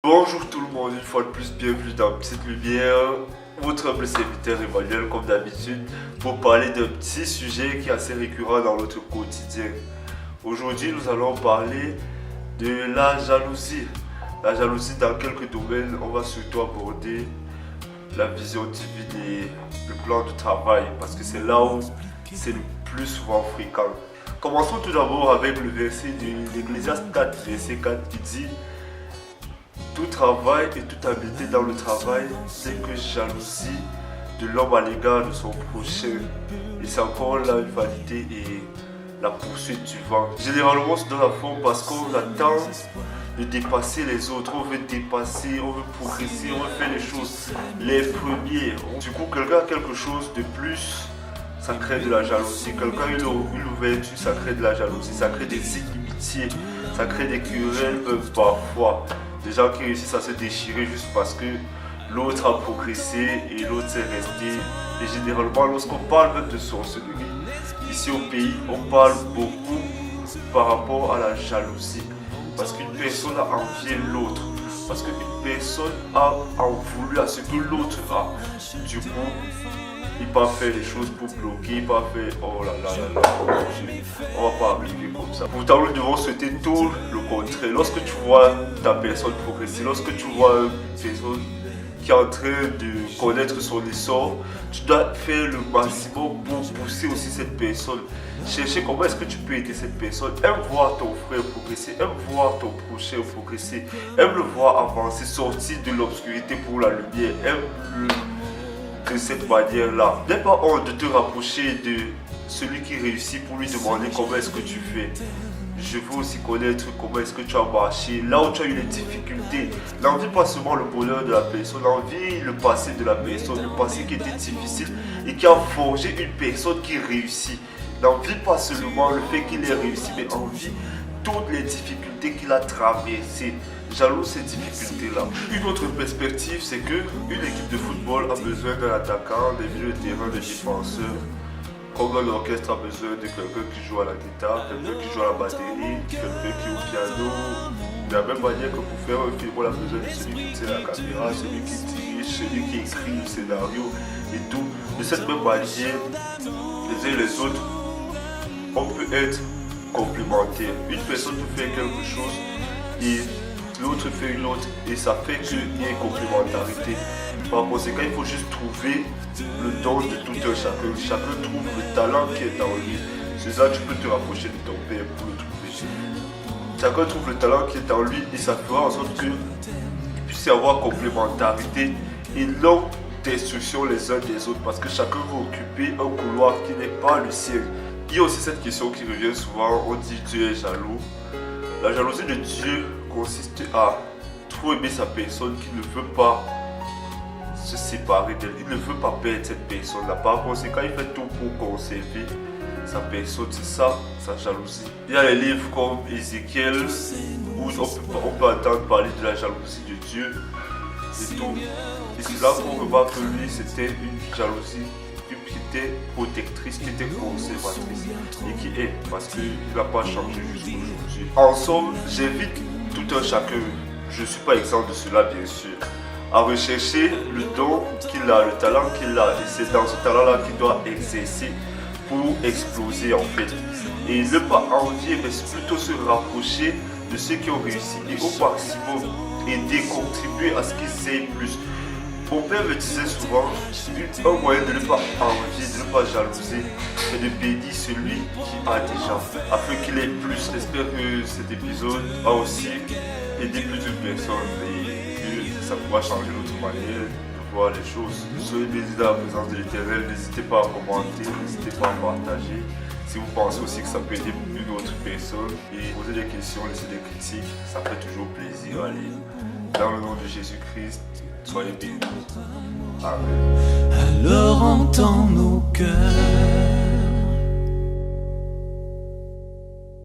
Bonjour tout le monde, une fois de plus, bienvenue dans Petite Lumière, votre humble serviteur Emmanuel comme d'habitude, pour parler d'un petit sujet qui est assez récurrent dans notre quotidien. Aujourd'hui, nous allons parler de la jalousie. La jalousie dans quelques domaines, on va surtout aborder la vision divine et le plan de travail, parce que c'est là où c'est le plus souvent fréquent. Commençons tout d'abord avec le verset de l'Ecclésiaste 4, verset 4 qui dit: tout travail et toute habileté dans le travail, c'est que jalousie de l'homme à l'égard de son prochain. Et c'est encore là une vanité et la poursuite du vent. Généralement, on se donne à fond parce qu'on attend de dépasser les autres. On veut dépasser, on veut progresser, on veut faire les choses les premiers. Du coup, quelqu'un a quelque chose de plus, ça crée de la jalousie. Quelqu'un a une ouverture, ça crée de la jalousie. Ça crée des inimitiés, ça crée des querelles parfois. Des gens qui réussissent à se déchirer juste parce que l'autre a progressé et l'autre s'est resté. Et généralement, lorsqu'on parle même de sorcellerie, ici au pays, on parle beaucoup par rapport à la jalousie. Parce qu'une personne a envié l'autre. Parce qu'une personne a en voulu à ce que l'autre a. Du coup, il peut faire les choses pour bloquer, il peut faire oh là là là là, on va pas arriver comme ça. Pourtant, nous devons souhaiter tout le contraire. Lorsque tu vois ta personne progresser, lorsque tu vois une personne qui est en train de connaître son essor, tu dois faire le maximum pour pousser aussi cette personne. Chercher comment est-ce que tu peux aider cette personne. Aime voir ton frère progresser, aime voir ton prochain progresser, aime le voir avancer, sortir de l'obscurité pour la lumière, aime de cette manière-là. N'aie pas honte de te rapprocher de celui qui réussit pour lui demander comment est-ce que tu fais. Je veux aussi connaître comment est-ce que tu as marché, là où tu as eu les difficultés. N'envie pas seulement le bonheur de la personne, envie le passé de la personne, le passé qui était difficile et qui a forgé une personne qui réussit. N'envie pas seulement le fait qu'il ait réussi, mais envie toutes les difficultés qu'il a traversées. Jaloux ces difficultés-là. Une autre perspective, c'est que une équipe de football a besoin d'un attaquant, des milieux de terrain, des défenseurs. Comme un orchestre a besoin de quelqu'un qui joue à la guitare, quelqu'un qui joue à la batterie, quelqu'un qui est au piano. De la même manière que pour faire un film, on a besoin de celui qui tient la caméra, celui qui dirige, celui qui écrit le scénario et tout. De cette même manière, les uns et les autres, on peut être complémentaires. Une personne peut faire quelque chose et l'autre fait une autre et ça fait qu'il y ait une complémentarité. Par conséquent, il faut juste trouver le don de tout un chacun. Chacun trouve le talent qui est en lui. C'est ça, tu peux te rapprocher de ton père pour le trouver. Chacun trouve le talent qui est en lui et ça fera en sorte qu'il puisse y avoir complémentarité et non destruction les uns des autres parce que chacun va occuper un couloir qui n'est pas le sien. Il y a aussi cette question qui revient souvent, on dit Dieu est jaloux. La jalousie de Dieu consiste à trop aimer sa personne qui ne veut pas se séparer d'elle. Il ne veut pas perdre cette personne-là. Par conséquent, il fait tout pour conserver sa personne. C'est ça, sa jalousie. Il y a les livres comme Ézéchiel où on peut entendre parler de la jalousie de Dieu et tout. Et c'est là qu'on remarque que lui, c'était une jalousie qui était protectrice, qui était conservatrice et qui est, parce qu'il n'a pas changé jusqu'aujourd'hui. En somme, j'invite tout un chacun, je ne suis pas exempt de cela bien sûr, à rechercher le don qu'il a, le talent qu'il a. Et c'est dans ce talent-là qu'il doit exercer pour exploser en fait. Et ne pas envier, mais plutôt se rapprocher de ceux qui ont réussi et au maximum aider, contribuer à ce qu'ils aient plus. Mon père me disait souvent, un moyen de ne pas envier, de ne pas jalouser, c'est de bénir celui qui a déjà, afin qu'il ait plus. J'espère que cet épisode a aussi aidé plus d'une personne et que ça pourra changer notre manière de voir les choses. Soyez bénis dans la présence de l'Éternel, n'hésitez pas à commenter, n'hésitez pas à partager. Si vous pensez aussi que ça peut aider une autre personne et poser des questions, laisser des critiques, ça fait toujours plaisir. Allez, dans le nom de Jésus-Christ, soyez bénis. Amen. Alors entends nos cœurs.